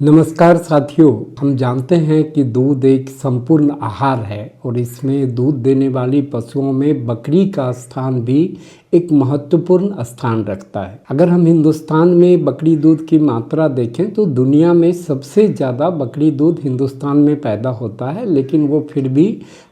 नमस्कार साथियों, हम जानते हैं कि दूध एक संपूर्ण आहार है और इसमें दूध देने वाली पशुओं में बकरी का स्थान भी एक महत्वपूर्ण स्थान रखता है। अगर हम हिंदुस्तान में बकरी दूध की मात्रा देखें तो दुनिया में सबसे ज़्यादा बकरी दूध हिंदुस्तान में पैदा होता है, लेकिन वो फिर भी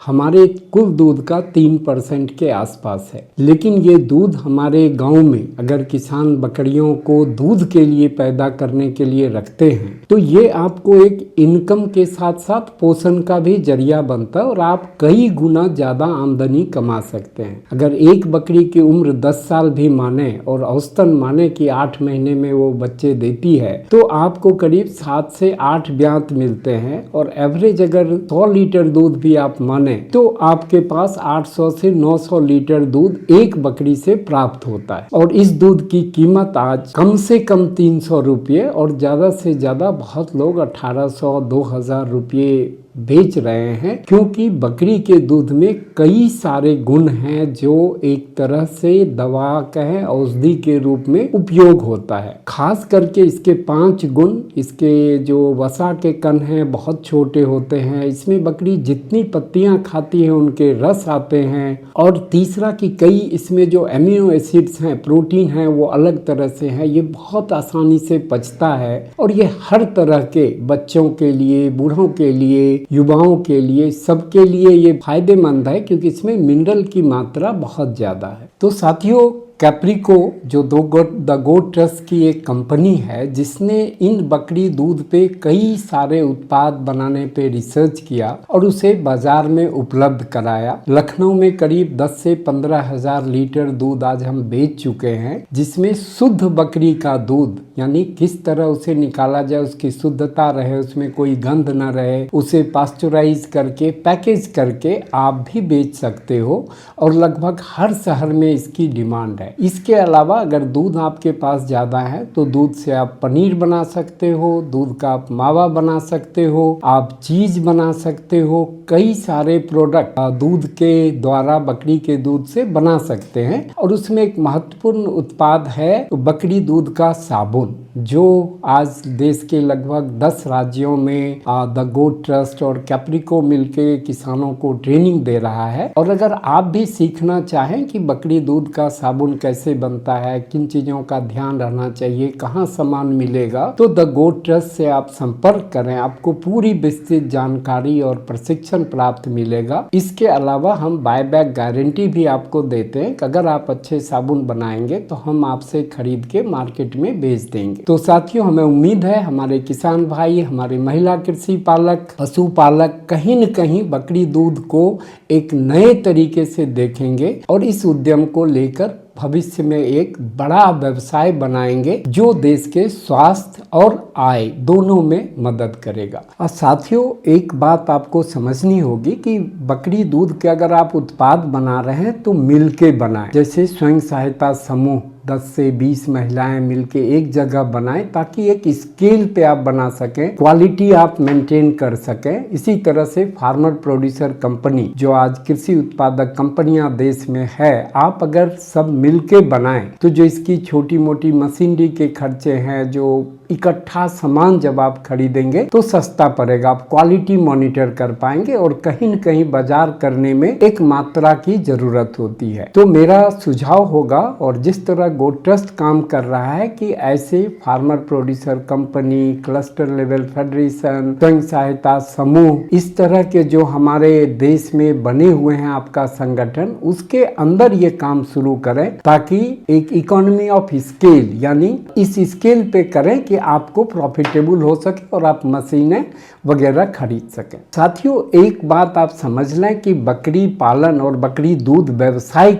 हमारे कुल दूध का 3% के आसपास है। लेकिन ये दूध हमारे गांव में अगर किसान बकरियों को दूध के लिए पैदा करने के लिए रखते हैं तो ये आपको एक इनकम के साथ साथ पोषण का भी जरिया बनता है और आप कई गुना ज़्यादा आमदनी कमा सकते हैं। अगर एक बकरी की उम्र 10 साल भी माने और औसतन माने कि 8 महीने में वो बच्चे देती है तो आपको करीब 7 से 8 ब्यात मिलते हैं और एवरेज अगर 100 लीटर दूध भी आप माने तो आपके पास 800 से 900 लीटर दूध एक बकरी से प्राप्त होता है। और इस दूध की कीमत आज कम से कम 300 रुपये और ज़्यादा से ज़्यादा बहुत लोग 1800-2000 रुपये बेच रहे हैं, क्योंकि बकरी के दूध में कई सारे गुण हैं जो एक तरह से दवा कहें औषधि के रूप में उपयोग होता है। खास करके इसके 5 गुण, इसके जो वसा के कण हैं बहुत छोटे होते हैं, इसमें बकरी जितनी पत्तियां खाती है उनके रस आते हैं, और तीसरा कि कई इसमें जो एमिनो एसिड्स हैं, प्रोटीन हैं, वो अलग तरह से हैं, ये बहुत आसानी से पचता है और ये हर तरह के बच्चों के लिए, बूढ़ों के लिए, युवाओं के लिए, सबके लिए ये फायदेमंद है क्योंकि इसमें मिनरल की मात्रा बहुत ज़्यादा है। तो साथियों, कैप्रिको जो द गोट ट्रस्ट की एक कंपनी है जिसने इन बकरी दूध पे कई सारे उत्पाद बनाने पे रिसर्च किया और उसे बाजार में उपलब्ध कराया। लखनऊ में करीब 10 से 15 हजार लीटर दूध आज हम बेच चुके हैं, जिसमें शुद्ध बकरी का दूध यानी किस तरह उसे निकाला जाए, उसकी शुद्धता रहे, उसमें कोई गंध न रहे, उसे पास्चराइज करके पैकेज करके आप भी बेच सकते हो और लगभग हर शहर में इसकी डिमांड है। इसके अलावा अगर दूध आपके पास ज़्यादा है तो दूध से आप पनीर बना सकते हो, दूध का आप मावा बना सकते हो, आप चीज़ बना सकते हो, कई सारे प्रोडक्ट दूध के द्वारा बकरी के दूध से बना सकते हैं। और उसमें एक महत्वपूर्ण उत्पाद है बकरी दूध का साबुन, जो आज देश के लगभग 10 राज्यों में द गोट ट्रस्ट और कैप्रिको मिलके किसानों को ट्रेनिंग दे रहा है। और अगर आप भी सीखना चाहें कि बकरी दूध का साबुन कैसे बनता है, किन चीज़ों का ध्यान रहना चाहिए, कहाँ सामान मिलेगा, तो द गोट ट्रस्ट से आप संपर्क करें, आपको पूरी विस्तृत जानकारी और प्रशिक्षण प्राप्त मिलेगा। इसके अलावा हम बायबैक गारंटी भी आपको देते हैं कि अगर आप अच्छे साबुन बनाएंगे तो हम आपसे खरीद के मार्केट में बेच देंगे। तो साथियों, हमें उम्मीद है हमारे किसान भाई, हमारे महिला कृषि पालक, पशु पालक कहीं न कहीं बकरी दूध को एक नए तरीके से देखेंगे और इस उद्यम को लेकर भविष्य में एक बड़ा व्यवसाय बनाएंगे जो देश के स्वास्थ्य और आय दोनों में मदद करेगा। और साथियों, एक बात आपको समझनी होगी कि बकरी दूध के अगर आप उत्पाद बना रहे हैं तो मिलके बनाएं। जैसे स्वयं सहायता समूह 10 से 20 महिलाएं मिलके एक जगह बनाएं ताकि एक स्केल पे आप बना सकें, क्वालिटी आप मेंटेन कर सकें। इसी तरह से फार्मर प्रोड्यूसर कंपनी जो आज कृषि उत्पादक कंपनियां देश में है, आप अगर सब मिलके बनाएं तो जो इसकी छोटी मोटी मशीनरी के खर्चे हैं, जो इकट्ठा सामान जब आप खरीदेंगे तो सस्ता पड़ेगा, आप क्वालिटी मॉनिटर कर पाएंगे और कहीं न कहीं बाजार करने में एक मात्रा की जरूरत होती है। तो मेरा सुझाव होगा, और जिस तरह गोट ट्रस्ट काम कर रहा है कि ऐसे farmer producer company, cluster level federation, स्वयं सहायता समूह, इस तरह के जो हमारे देश में बने हुए हैं आपका संगठन, उसके अंदर ये काम शुरू करें ताकि एक इकोनॉमी ऑफ स्केल यानी इस स्केल पे करें कि आपको प्रॉफिटेबल हो सके और आप मशीनें वगैरह खरीद सकें। साथियों, एक बात आप समझ लें कि बकरी पालन और बकरी दूध व्यवसाय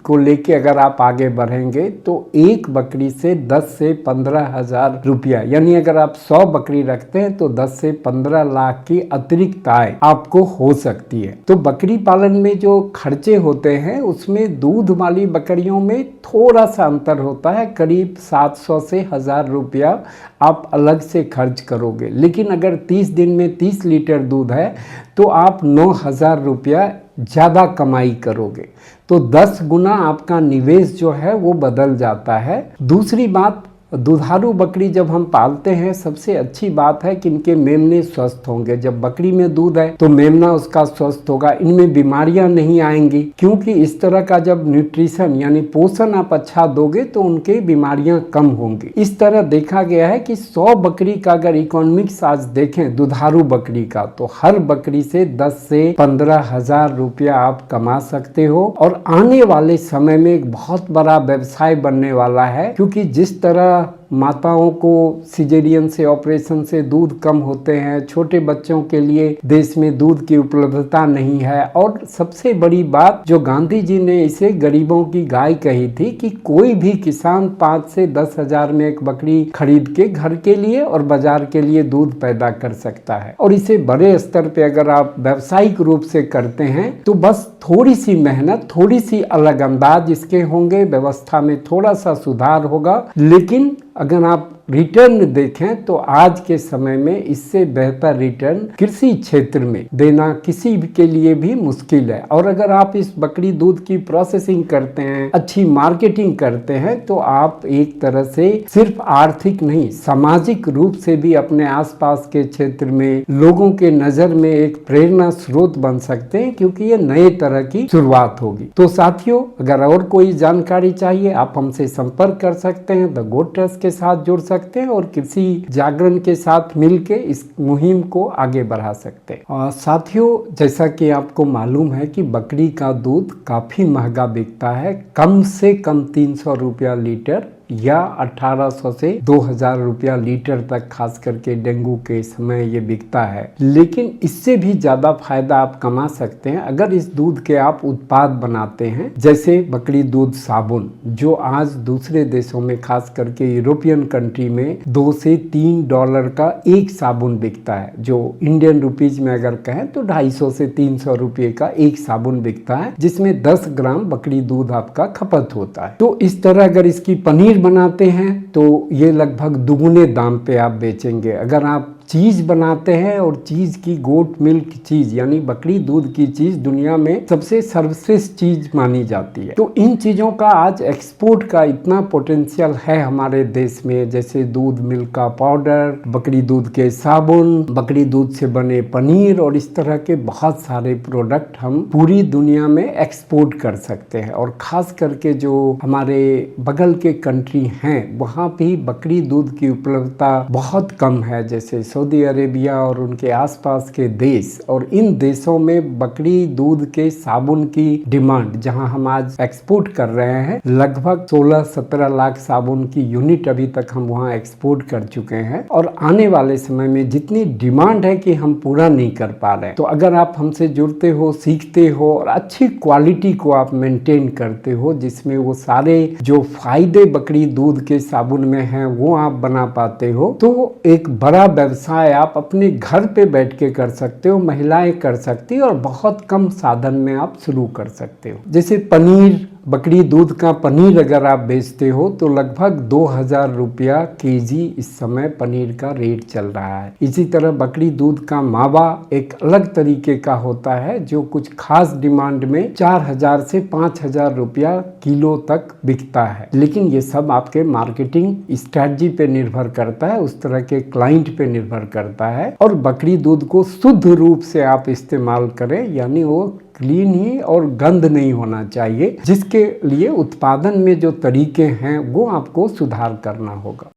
को लेके अगर आप आगे बढ़ेंगे तो एक बकरी से 10 से 15 हजार रुपया, यानी अगर आप 100 बकरी रखते हैं तो 10 से 15 लाख की अतिरिक्त आय आपको हो सकती है। तो बकरी पालन में जो खर्चे होते हैं उसमें दूध वाली बकरियों में थोड़ा सा अंतर होता है, करीब 700 से 1000 रुपया आप अलग से खर्च करोगे। लेकिन अगर 30 दिन में 30 लीटर दूध है तो आप 9000 रुपया ज़्यादा कमाई करोगे। तो 10 गुना आपका निवेश जो है वो बदल जाता है। दूसरी बात, दुधारू बकरी जब हम पालते हैं, सबसे अच्छी बात है कि इनके मेमने स्वस्थ होंगे। जब बकरी में दूध है तो मेमना उसका स्वस्थ होगा, इनमें बीमारियां नहीं आएंगी, क्योंकि इस तरह का जब न्यूट्रिशन यानी पोषण आप अच्छा दोगे तो उनके बीमारियां कम होंगी। इस तरह देखा गया है कि 100 बकरी का अगर इकोनॉमिक्स आज देखें दुधारू बकरी का, तो हर बकरी से 10 से 15,000 रुपया आप कमा सकते हो। और आने वाले समय में एक बहुत बड़ा व्यवसाय बनने वाला है, क्योंकि जिस तरह माताओं को सिजेरियन से ऑपरेशन से दूध कम होते हैं, छोटे बच्चों के लिए देश में दूध की उपलब्धता नहीं है, और सबसे बड़ी बात जो गांधी जी ने इसे गरीबों की गाय कही थी कि कोई भी किसान 5 से 10 हजार में एक बकरी खरीद के घर के लिए और बाजार के लिए दूध पैदा कर सकता है। और इसे बड़े स्तर पे अगर आप व्यावसायिक रूप से करते हैं तो बस थोड़ी सी मेहनत, थोड़ी सी अलग अंदाज इसके होंगे, व्यवस्था में थोड़ा सा सुधार होगा, लेकिन अगर आप रिटर्न देखें तो आज के समय में इससे बेहतर रिटर्न कृषि क्षेत्र में देना किसी के लिए भी मुश्किल है। और अगर आप इस बकरी दूध की प्रोसेसिंग करते हैं, अच्छी मार्केटिंग करते हैं, तो आप एक तरह से सिर्फ आर्थिक नहीं, सामाजिक रूप से भी अपने आसपास के क्षेत्र में लोगों के नजर में एक प्रेरणा स्रोत बन सकते हैं, क्योंकि ये नए तरह की शुरुआत होगी। तो साथियों, अगर और कोई जानकारी चाहिए आप हमसे संपर्क कर सकते हैं, द गोट ट्रस्ट के साथ जुड़ सकते हैं और कृषि जागरण के साथ मिलकर इस मुहिम को आगे बढ़ा सकते हैं। और साथियों, जैसा कि आपको मालूम है कि बकरी का दूध काफी महंगा बिकता है, कम से कम 300 रुपया लीटर या 1800 से 2000 रुपया लीटर तक, खास करके डेंगू के समय ये बिकता है। लेकिन इससे भी ज्यादा फायदा आप कमा सकते हैं अगर इस दूध के आप उत्पाद बनाते हैं, जैसे बकरी दूध साबुन, जो आज दूसरे देशों में खास करके यूरोपियन कंट्री में $2 से $3 का एक साबुन बिकता है, जो इंडियन रुपीज में अगर कहें तो 250 से 300 रुपये का एक साबुन बिकता है, जिसमें 10 ग्राम बकरी दूध आपका खपत होता है। तो इस तरह अगर इसकी पनीर बनाते हैं तो ये लगभग दुगुने दाम पे आप बेचेंगे। अगर आप चीज बनाते हैं, और चीज की गोट मिल्क चीज यानी बकरी दूध की चीज दुनिया में सबसे सर्वश्रेष्ठ चीज मानी जाती है। तो इन चीजों का आज एक्सपोर्ट का इतना पोटेंशियल है हमारे देश में, जैसे दूध मिल्क का पाउडर, बकरी दूध के साबुन, बकरी दूध से बने पनीर, और इस तरह के बहुत सारे प्रोडक्ट हम पूरी दुनिया में एक्सपोर्ट कर सकते हैं। और खास करके जो हमारे बगल के कंट्री हैं वहाँ भी बकरी दूध की उपलब्धता बहुत कम है, जैसे सऊदी अरेबिया और उनके आसपास के देश। और इन देशों में बकरी दूध के साबुन की डिमांड, जहां हम आज एक्सपोर्ट कर रहे हैं, लगभग 16-17 लाख साबुन की यूनिट अभी तक हम वहां एक्सपोर्ट कर चुके हैं। और आने वाले समय में जितनी डिमांड है कि हम पूरा नहीं कर पा रहे हैं। तो अगर आप हमसे जुड़ते हो, सीखते हो और अच्छी क्वालिटी को आप मेंटेन करते हो, जिसमें वो सारे जो फायदे बकरी दूध के साबुन में हैं वो आप बना पाते हो, तो एक बड़ा व्यवसाय आप अपने घर पे बैठ के कर सकते हो, महिलाएं कर सकती हो, और बहुत कम साधन में आप शुरू कर सकते हो। जैसे पनीर, बकरी दूध का पनीर अगर आप बेचते हो तो लगभग 2000 रुपया केजी इस समय पनीर का रेट चल रहा है। इसी तरह बकरी दूध का मावा एक अलग तरीके का होता है, जो कुछ खास डिमांड में 4000 से 5000 रुपया किलो तक बिकता है। लेकिन ये सब आपके मार्केटिंग स्ट्रेटजी पे निर्भर करता है, उस तरह के क्लाइंट पे निर्भर करता है। और बकरी दूध को शुद्ध रूप से आप इस्तेमाल करें, यानी वो क्लीन ही और गंध नहीं होना चाहिए, जिसके लिए उत्पादन में जो तरीके हैं वो आपको सुधार करना होगा।